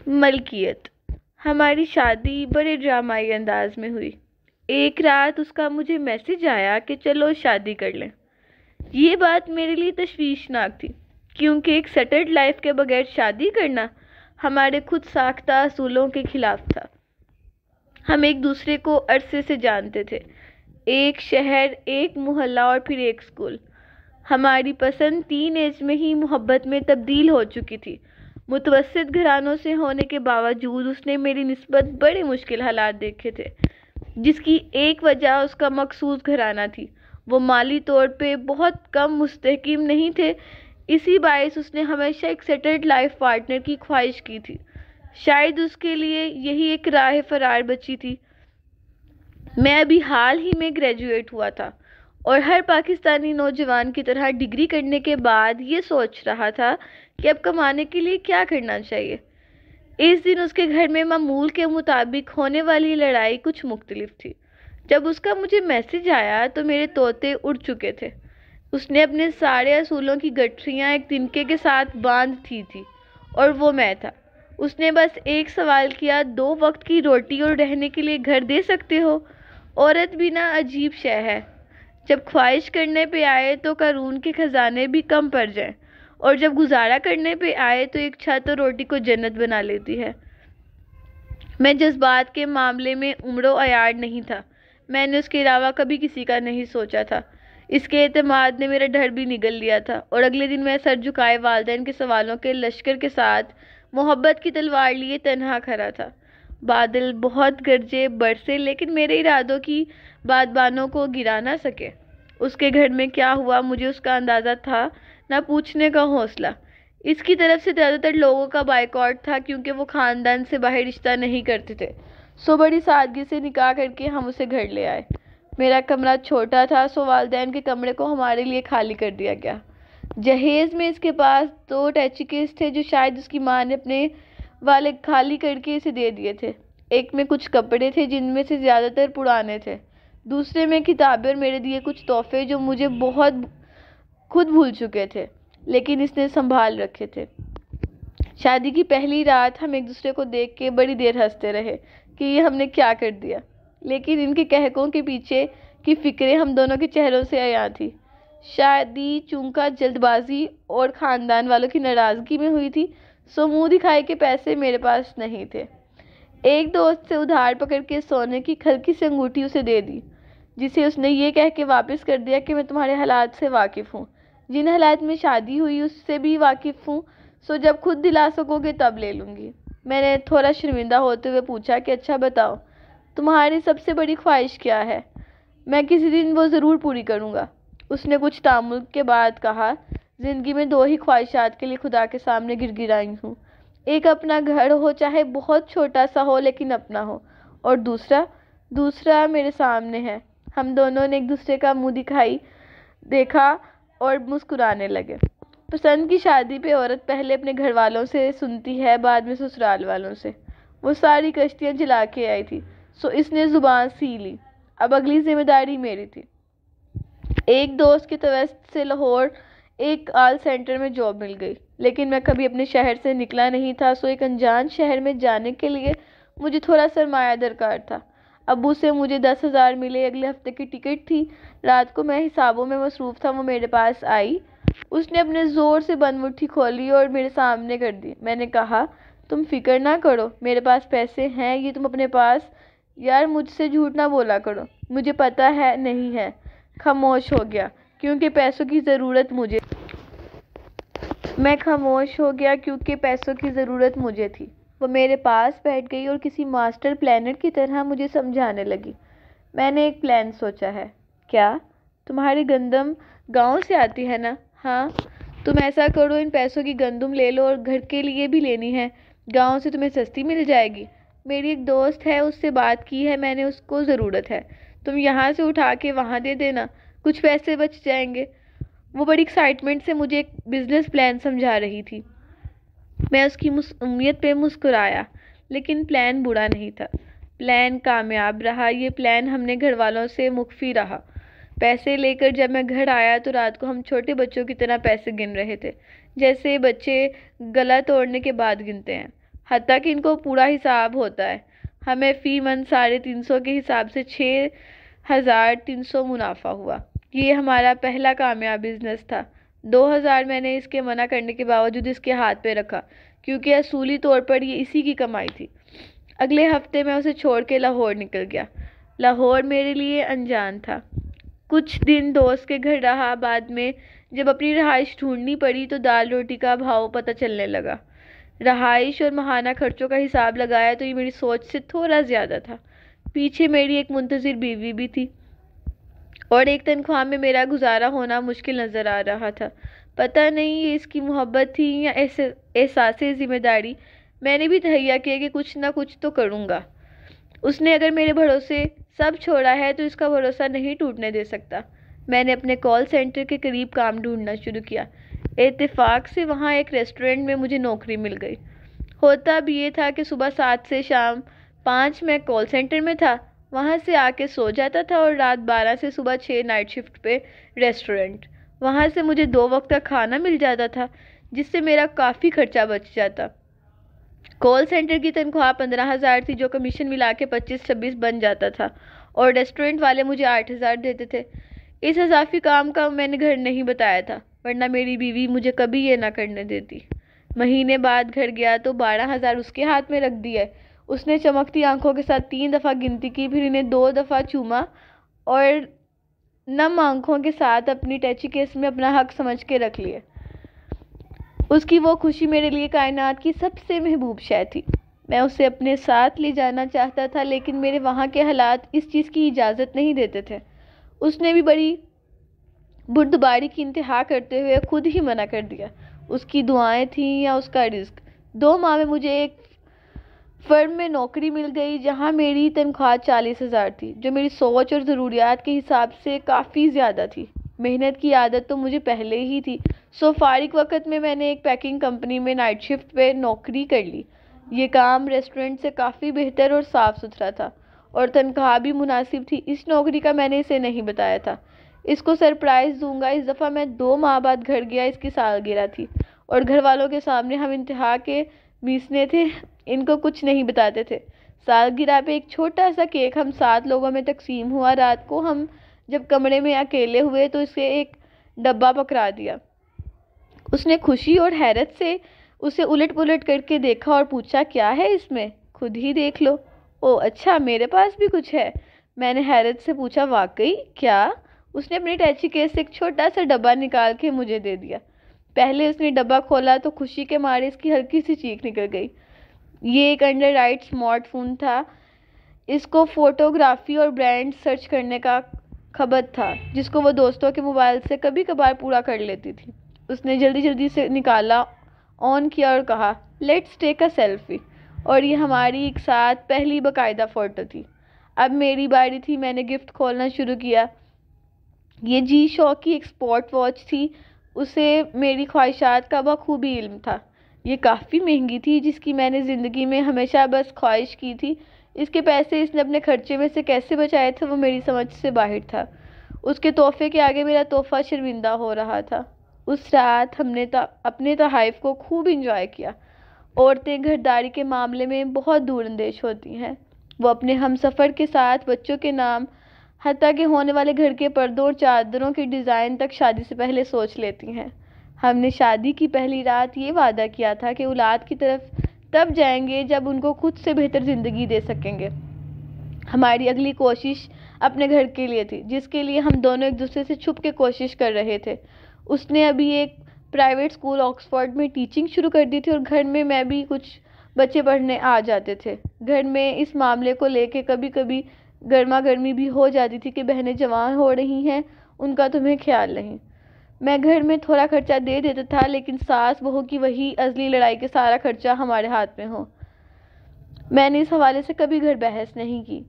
ملکیت۔ ہماری شادی بڑے ڈرامائی انداز میں ہوئی۔ ایک رات اس کا مجھے میسج آیا کہ چلو شادی کر لیں۔ یہ بات میرے لیے تشویشناک تھی کیونکہ ایک سیٹلڈ لائف کے بغیر شادی کرنا ہمارے خود ساختہ اصولوں کے خلاف تھا۔ ہم ایک دوسرے کو عرصے سے جانتے تھے، ایک شہر، ایک محلہ اور پھر ایک اسکول۔ ہماری پسند ٹین ایج میں ہی محبت میں تبدیل ہو چکی تھی۔ متوسط گھرانوں سے ہونے کے باوجود اس نے میری نسبت بڑے مشکل حالات دیکھے تھے، جس کی ایک وجہ اس کا مخصوص گھرانہ تھی۔ وہ مالی طور پہ بہت کم مستحکم نہیں تھے، اسی باعث اس نے ہمیشہ ایک سیٹلڈ لائف پارٹنر کی خواہش کی تھی۔ شاید اس کے لیے یہی ایک راہ فرار بچی تھی۔ میں ابھی حال ہی میں گریجویٹ ہوا تھا اور ہر پاکستانی نوجوان کی طرح ڈگری کرنے کے بعد یہ سوچ رہا تھا کہ اب کمانے کے لیے کیا کرنا چاہیے۔ اس دن اس کے گھر میں معمول کے مطابق ہونے والی لڑائی کچھ مختلف تھی۔ جب اس کا مجھے میسج آیا تو میرے طوطے اڑ چکے تھے۔ اس نے اپنے سارے اصولوں کی گٹھریاں ایک تنکے کے ساتھ باندھ دی تھی اور وہ میں تھا۔ اس نے بس ایک سوال کیا، 2 وقت کی روٹی اور رہنے کے لیے گھر دے سکتے ہو؟ عورت بھی نا عجیب شے ہے، جب خواہش کرنے پہ آئے تو قارون کے خزانے بھی کم پڑ جائیں، اور جب گزارا کرنے پہ آئے تو ایک چھت اور روٹی کو جنت بنا لیتی ہے۔ میں جذبات کے معاملے میں عمر و عیار نہیں تھا۔ میں نے اس کے علاوہ کبھی کسی کا نہیں سوچا تھا۔ اس کے اعتماد نے میرا ڈر بھی نگل لیا تھا، اور اگلے دن میں سر جھکائے والدین کے سوالوں کے لشکر کے ساتھ محبت کی تلوار لیے تنہا کھڑا تھا۔ بادل بہت گرجے برسے لیکن میرے ارادوں کی بادبانوں کو گرا نہ سکے۔ اس کے گھر میں کیا ہوا مجھے اس کا اندازہ تھا، نہ پوچھنے کا حوصلہ۔ اس کی طرف سے زیادہ تر لوگوں کا بائیکاٹ تھا کیونکہ وہ خاندان سے باہر رشتہ نہیں کرتے تھے، سو بڑی سادگی سے نکاح کر کے ہم اسے گھر لے آئے۔ میرا کمرہ چھوٹا تھا، سو والدین کے کمرے کو ہمارے لیے خالی کر دیا گیا۔ جہیز میں اس کے پاس 2 ٹیچیکس تھے جو شاید اس کی ماں نے اپنے والے خالی کر کے اسے دے دیے تھے۔ ایک میں کچھ کپڑے تھے جن میں سے زیادہ تر پرانے تھے، دوسرے میں کتابیں اور میرے دیے کچھ تحفے جو مجھے بہت خود بھول چکے تھے لیکن اس نے سنبھال رکھے تھے۔ شادی کی پہلی رات ہم ایک دوسرے کو دیکھ کے بڑی دیر ہنستے رہے کہ یہ ہم نے کیا کر دیا، لیکن ان کے کہکوں کے پیچھے کی فکریں ہم دونوں کے چہروں سے عیاں تھی۔ شادی چونکہ جلد بازی اور خاندان والوں کی ناراضگی میں ہوئی تھی، سو منہ دکھائی کے پیسے میرے پاس نہیں تھے۔ ایک دوست سے ادھار پکڑ کے سونے کی ہلکی سی انگوٹھی اسے دے دی، جسے اس نے یہ کہہ کے واپس کر دیا کہ میں تمہارے حالات سے واقف ہوں، جن حالات میں شادی ہوئی اس سے بھی واقف ہوں، سو جب خود دلا سکو گے تب لے لوں گی۔ میں نے تھوڑا شرمندہ ہوتے ہوئے پوچھا کہ اچھا بتاؤ، تمہاری سب سے بڑی خواہش کیا ہے؟ میں کسی دن وہ ضرور پوری کروں گا۔ اس نے کچھ تامل کے بعد کہا، زندگی میں 2 ہی خواہشات کے لیے خدا کے سامنے گڑگڑائی ہوں، ایک اپنا گھر ہو، چاہے بہت چھوٹا سا ہو لیکن اپنا ہو، اور دوسرا میرے سامنے ہے۔ ہم دونوں نے ایک دوسرے کا منہ دیکھا اور مسکرانے لگے۔ پسند کی شادی پہ عورت پہلے اپنے گھر والوں سے سنتی ہے، بعد میں سسرال والوں سے۔ وہ ساری کشتیاں جلا کے آئی تھی، سو اس نے زبان سی لی۔ اب اگلی ذمہ داری میری تھی۔ ایک دوست کے توسط سے لاہور ایک کال سینٹر میں جاب مل گئی، لیکن میں کبھی اپنے شہر سے نکلا نہیں تھا، سو ایک انجان شہر میں جانے کے لیے مجھے تھوڑا سرمایہ درکار تھا۔ ابو سے مجھے 10,000 ملے، اگلے ہفتے کی ٹکٹ تھی۔ رات کو میں حسابوں میں مصروف تھا، وہ میرے پاس آئی۔ اس نے اپنے زور سے بند مٹھی کھولی اور میرے سامنے کر دی۔ میں نے کہا، تم فکر نہ کرو، میرے پاس پیسے ہیں، یہ تم اپنے پاس۔ یار مجھ سے جھوٹ نہ بولا کرو، مجھے پتا ہے نہیں ہے۔ خاموش ہو گیا کیونکہ پیسوں کی ضرورت مجھے تھی۔ وہ میرے پاس بیٹھ گئی اور کسی ماسٹر پلانر کی طرح مجھے سمجھانے لگی۔ میں نے ایک پلان سوچا ہے۔ کیا؟ تمہاری گندم گاؤں سے آتی ہے نا؟ ہاں۔ تم ایسا کرو، ان پیسوں کی گندم لے لو، اور گھر کے لیے بھی لینی ہے، گاؤں سے تمہیں سستی مل جائے گی۔ میری ایک دوست ہے، اس سے بات کی ہے میں نے، اس کو ضرورت ہے، تم یہاں سے اٹھا کے وہاں دے دینا، کچھ پیسے بچ جائیں گے۔ وہ بڑی ایکسائٹمنٹ سے مجھے ایک بزنس پلان سمجھا رہی تھی۔ میں اس کی امید پہ مسکرایا، لیکن پلان برا نہیں تھا، پلان کامیاب رہا۔ یہ پلان ہم نے گھر والوں سے مخفی رہا۔ پیسے لے کر جب میں گھر آیا تو رات کو ہم چھوٹے بچوں کی طرح پیسے گن رہے تھے، جیسے بچے گلا توڑنے کے بعد گنتے ہیں۔ حتیٰ کہ ان کو پورا حساب ہوتا ہے۔ ہمیں فی منتھ 350 کے حساب سے 6300 منافع ہوا۔ یہ ہمارا پہلا کامیاب بزنس تھا۔ 2000 میں نے اس کے منع کرنے کے باوجود اس کے ہاتھ پہ رکھا کیونکہ اصولی طور پر یہ اسی کی کمائی تھی۔ اگلے ہفتے میں اسے چھوڑ کے لاہور نکل گیا۔ لاہور میرے لیے انجان تھا۔ کچھ دن دوست کے گھر رہا، بعد میں جب اپنی رہائش ڈھونڈنی پڑی تو دال روٹی کا بھاؤ پتہ چلنے لگا۔ رہائش اور ماہانہ خرچوں کا حساب لگایا تو یہ میری سوچ سے تھوڑا زیادہ تھا۔ پیچھے میری ایک منتظر بیوی بھی تھی اور ایک تنخواہ میں میرا گزارا ہونا مشکل نظر آ رہا تھا۔ پتہ نہیں یہ اس کی محبت تھی یا احساس ذمہ داری، میں نے بھی تہیہ کیا کہ کچھ نہ کچھ تو کروں گا۔ اس نے اگر میرے بھروسے سب چھوڑا ہے تو اس کا بھروسہ نہیں ٹوٹنے دے سکتا۔ میں نے اپنے کال سینٹر کے قریب کام ڈھونڈنا شروع کیا۔ اتفاق سے وہاں ایک ریسٹورنٹ میں مجھے نوکری مل گئی۔ ہوتا بھی یہ تھا کہ صبح 7 سے شام 5 میں کال سینٹر میں تھا، وہاں سے آ کے سو جاتا تھا اور رات 12 سے صبح 6 نائٹ شفٹ پہ ریسٹورنٹ۔ وہاں سے مجھے 2 وقت کا کھانا مل جاتا تھا جس سے میرا کافی خرچہ بچ جاتا۔ کال سینٹر کی تنخواہ 15,000 تھی جو کمیشن ملا کے 25-26 بن جاتا تھا، اور ریسٹورنٹ والے مجھے 8,000 دیتے تھے۔ اس اضافی کام کا میں نے گھر نہیں بتایا تھا، ورنہ میری بیوی مجھے کبھی یہ نہ کرنے دیتی۔ مہینے بعد گھر گیا تو 12,000 اس کے ہاتھ میں رکھ دیے۔ اس نے چمکتی آنکھوں کے ساتھ 3 دفعہ گنتی کی، پھر انہیں 2 دفعہ چوما اور نم آنکھوں کے ساتھ اپنی ٹیچی کیس میں اپنا حق سمجھ کے رکھ لیے۔ اس کی وہ خوشی میرے لیے کائنات کی سب سے محبوب شے تھی۔ میں اسے اپنے ساتھ لے جانا چاہتا تھا لیکن میرے وہاں کے حالات اس چیز کی اجازت نہیں دیتے تھے۔ اس نے بھی بڑی بردباری کی انتہا کرتے ہوئے خود ہی منع کر دیا۔ اس کی دعائیں تھیں یا اس کا رزق۔ 2 ماہ میں مجھے ایک فرم میں نوکری مل گئی جہاں میری تنخواہ 40,000 تھی، جو میری سوچ اور ضروریات کے حساب سے کافی زیادہ تھی۔ محنت کی عادت تو مجھے پہلے ہی تھی، سو فارغ وقت میں نے ایک پیکنگ کمپنی میں نائٹ شفٹ پہ نوکری کر لی۔ یہ کام ریسٹورنٹ سے کافی بہتر اور صاف ستھرا تھا اور تنخواہ بھی مناسب تھی۔ اس نوکری کا میں نے اسے نہیں بتایا تھا۔ اس کو سرپرائز دوں گا۔ اس دفعہ میں 2 ماہ بعد گھر گیا، اس کی سالگرہ تھی اور گھر والوں کے سامنے ہم انتہا کے میسنے تھے، ان کو کچھ نہیں بتاتے تھے۔ سالگرہ پہ ایک چھوٹا سا کیک ہم 7 لوگوں میں تقسیم ہوا۔ رات کو ہم جب کمرے میں اکیلے ہوئے تو اسے ایک ڈبہ پکڑا دیا۔ اس نے خوشی اور حیرت سے اسے الٹ پلٹ کر کے دیکھا اور پوچھا، کیا ہے اس میں؟ خود ہی دیکھ لو۔ او اچھا، میرے پاس بھی کچھ ہے۔ میں نے حیرت سے پوچھا، واقعی؟ کیا؟ اس نے اپنی ٹیچی کیس سے ایک چھوٹا سا ڈبہ نکال کے مجھے دے دیا۔ پہلے اس نے ڈبہ کھولا تو خوشی کے مارے اس کی ہلکی سی چیخ نکل گئی۔ یہ ایک انڈرائڈ اسمارٹ فون تھا۔ اس کو فوٹوگرافی اور برانڈ سرچ کرنے کا خبت تھا جس کو وہ دوستوں کے موبائل سے کبھی کبھار پورا کر لیتی تھی۔ اس نے جلدی سے نکالا، آن کیا اور کہا، لیٹس ٹیک اے سیلفی، اور یہ ہماری ایک ساتھ پہلی باقاعدہ فوٹو تھی۔ اب میری باری تھی، میں نے گفٹ کھولنا شروع کیا۔ یہ جی شاک کی ایک اسپورٹ واچ تھی۔ اسے میری خواہشات کا بخوبی علم تھا۔ یہ کافی مہنگی تھی، جس کی میں نے زندگی میں ہمیشہ بس خواہش کی تھی۔ اس کے پیسے اس نے اپنے خرچے میں سے کیسے بچائے تھے وہ میری سمجھ سے باہر تھا۔ اس کے تحفے کے آگے میرا تحفہ شرمندہ ہو رہا تھا۔ اس رات ہم نے اپنے تحائف کو خوب انجوائے کیا۔ عورتیں گھرداری کے معاملے میں بہت دور اندیش ہوتی ہیں۔ وہ اپنے ہم سفر کے ساتھ بچوں کے نام، حتیٰ کہ ہونے والے گھر کے پردوں اور چادروں کی ڈیزائن تک شادی سے پہلے سوچ لیتی ہیں۔ ہم نے شادی کی پہلی رات یہ وعدہ کیا تھا کہ اولاد کی طرف تب جائیں گے جب ان کو خود سے بہتر زندگی دے سکیں گے۔ ہماری اگلی کوشش اپنے گھر کے لیے تھی، جس کے لیے ہم دونوں ایک دوسرے سے چھپ کے کوشش کر رہے تھے۔ اس نے ابھی ایک پرائیویٹ اسکول آکسفورڈ میں ٹیچنگ شروع کر دی تھی اور گھر میں بھی کچھ بچے پڑھنے آ جاتے تھے۔ گھر میں اس معاملے کو لے کے کبھی کبھی گرما گرمی بھی ہو جاتی تھی کہ بہنیں جوان ہو رہی ہیں، ان کا تمہیں خیال نہیں۔ میں گھر میں تھوڑا خرچہ دے دیتا تھا لیکن ساس بہو کی وہی ازلی لڑائی کے سارا خرچہ ہمارے ہاتھ میں ہو۔ میں نے اس حوالے سے کبھی گھر بحث نہیں کی۔